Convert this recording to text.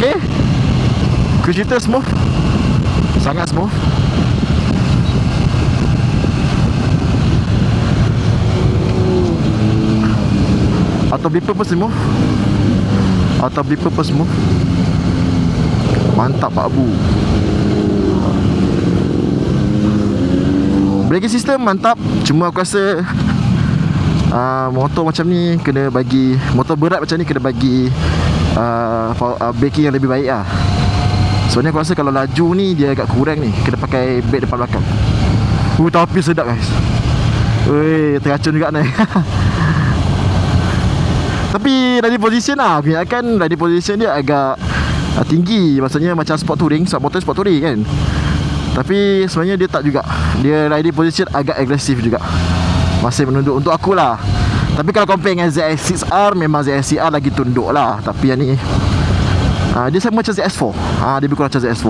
Okay, cruise kita smooth, sangat smooth. Auto beeper pun smooth. Auto beeper pun smooth. Mantap Pak Abu. Braking system mantap. Cuma aku rasa motor macam ni kena bagi, motor berat macam ni kena bagi braking yang lebih baik lah. Sebenarnya aku rasa kalau laju ni dia agak kurang ni, kena pakai brake depan belakang. Tapi sedap guys. Weh, teracun juga ni. Tapi riding position lah, kebanyakan riding position dia agak tinggi. Maksudnya macam sport touring, sebab motor sport touring kan. Tapi sebenarnya dia tak juga. Dia riding position agak agresif juga. Masih menunduk untuk aku lah. Tapi kalau compare dengan ZS6R, memang ZS6R lagi tunduk lah. Tapi yang ni dia sama macam ZS4. Dia lebih kurang macam ZS4.